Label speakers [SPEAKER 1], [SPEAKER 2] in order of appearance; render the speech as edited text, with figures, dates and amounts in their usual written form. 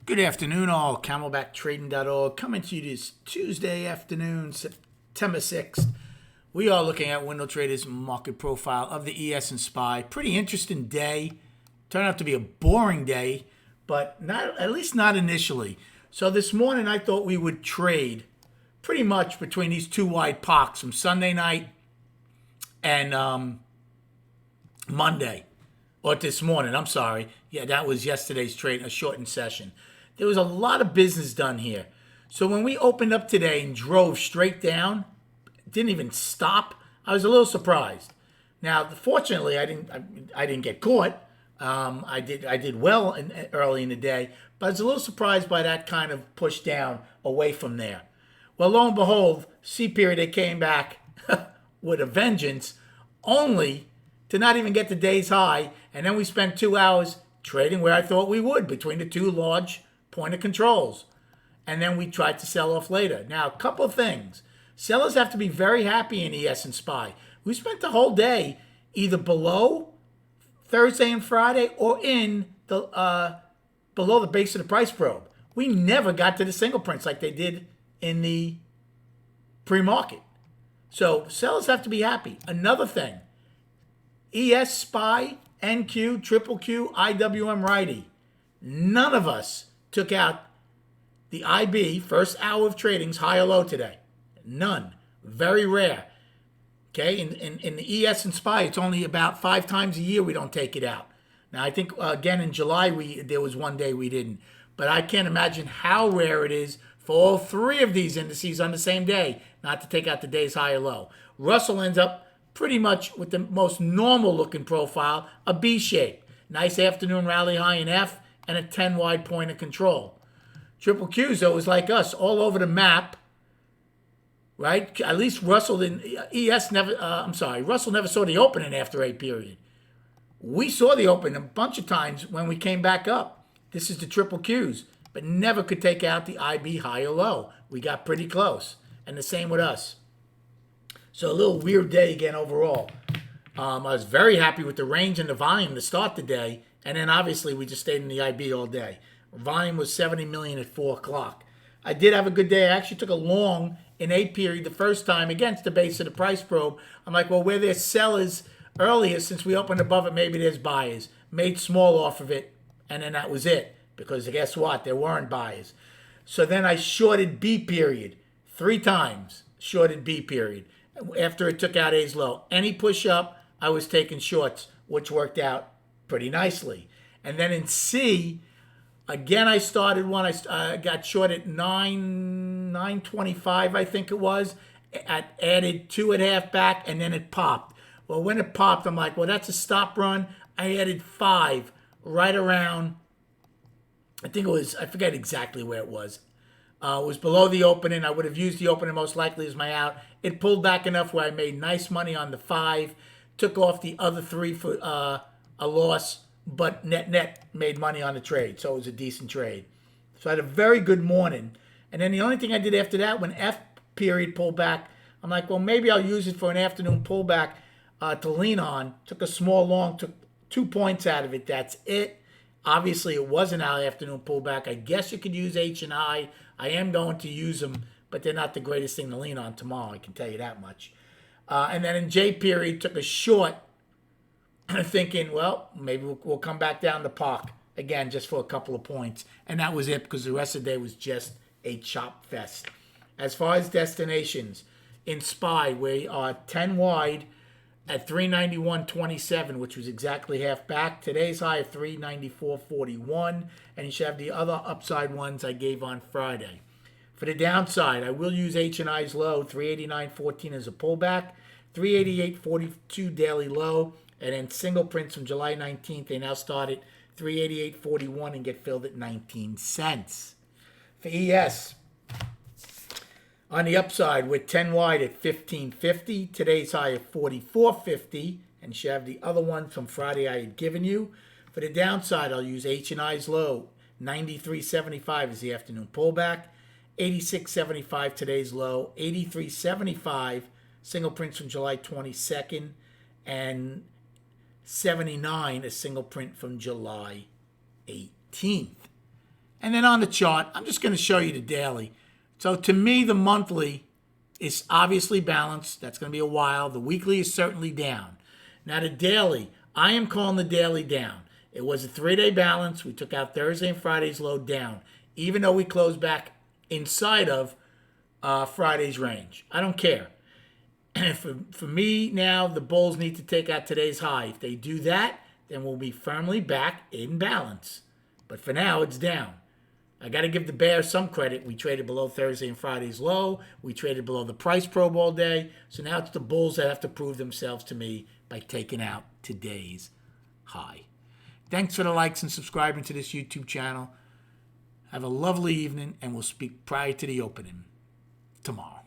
[SPEAKER 1] Good afternoon, all. CamelbackTrading.org coming to you this Tuesday afternoon, September 6th. We are looking at Window Trader's market profile of the ES and SPY. Pretty interesting day. Turned out to be a boring day, but not at least not initially. So this morning I thought we would trade pretty much between these two wide pocks from Sunday night and Monday. Or this morning, I'm sorry. Yeah, that was yesterday's trade, a shortened session. There was a lot of business done here. So when we opened up today and drove straight down, didn't even stop, I was a little surprised. Now, fortunately, I didn't get caught. I did well early in the day, but I was a little surprised by that kind of push down away from there. Well, lo and behold, C period, they came back with a vengeance, only to not even get the day's high, and then we spent 2 hours trading where I thought we would, between the two large point of controls. And then we tried to sell off later. Now, a couple of things. Sellers have to be very happy in ES and SPY. We spent the whole day either below Thursday and Friday or in the below the base of the price probe. We never got to the single prints like they did in the pre-market. So sellers have to be happy. Another thing, ES, SPY, NQ, triple Q, IWM, righty. None of us took out the IB, first hour of trading's high or low today. None. Very rare. Okay, in the ES and SPY, it's only about 5 times a year we don't take it out. Now, I think, again, in July, there was one day we didn't. But I can't imagine how rare it is for all 3 of these indices on the same day not to take out the day's high or low. Russell ends up pretty much with the most normal looking profile, a B shape. Nice afternoon rally high in F and a 10 wide point of control. Triple Q's, though, is like us, all over the map, right? At least Russell in ES never, Russell never saw the opening after A period. We saw the opening a bunch of times when we came back up. This is the triple Q's, but never could take out the IB high or low. We got pretty close, and the same with us. So a little weird day again overall. I was very happy with the range and the volume to start the day, and then obviously we just stayed in the IB all day. Volume was 70 million at 4 o'clock. I did have a good day. I actually took a long in A period the first time against the base of the price probe. I'm like, well, where there's sellers earlier, since we opened above it, maybe there's buyers. Made small off of it, and then that was it. Because guess what? There weren't buyers. So then I shorted B period 3 times. Shorted B period. After it took out A's low. Any push up, I was taking shorts, which worked out pretty nicely. And then in C, again, I started one. I got short at 925, I think it was. I added 2.5 back, and then it popped. Well, when it popped, I'm like, well, that's a stop run. I added 5 right around, I think it was, I forget exactly where it was. It was below the opening. I would have used the opening most likely as my out. It pulled back enough where I made nice money on the 5. Took off the other 3 for a loss, but net made money on the trade. So it was a decent trade. So I had a very good morning. And then the only thing I did after that, when F period pulled back, I'm like, well, maybe I'll use it for an afternoon pullback to lean on. Took a small long, took 2 points out of it. That's it. Obviously, it was an afternoon pullback. I guess you could use H and I. I am going to use them, but they're not the greatest thing to lean on tomorrow. I can tell you that much. And then in J period, took a short, thinking, well, maybe we'll come back down the park again just for a couple of points. And that was it, because the rest of the day was just a chop fest. As far as destinations, in SPY, we are 10 wide at 391.27, which was exactly half back. Today's high of 394.41, and you should have the other upside ones I gave on Friday. For the downside, I will use H&I's low, 389.14 as a pullback, 388.42 daily low, and then single prints from July 19th, they now start at 388.41 and get filled at 19 cents. For ES, on the upside, we're 10 wide at 15.50. Today's high of 44.50. And you should have the other ones from Friday I had given you. For the downside, I'll use H&I's low. 93.75 is the afternoon pullback. 86.75 today's low. 83.75 single prints from July 22nd. And 79 a single print from July 18th. And then on the chart, I'm just going to show you the daily. So to me, the monthly is obviously balanced. That's going to be a while. The weekly is certainly down. Now the daily, I am calling the daily down. It was a 3-day balance. We took out Thursday and Friday's low down, even though we closed back inside of Friday's range. I don't care. And for me now, the bulls need to take out today's high. If they do that, then we'll be firmly back in balance. But for now, it's down. I got to give the bears some credit. We traded below Thursday and Friday's low. We traded below the price probe all day. So now it's the bulls that have to prove themselves to me by taking out today's high. Thanks for the likes and subscribing to this YouTube channel. Have a lovely evening, and we'll speak prior to the opening tomorrow.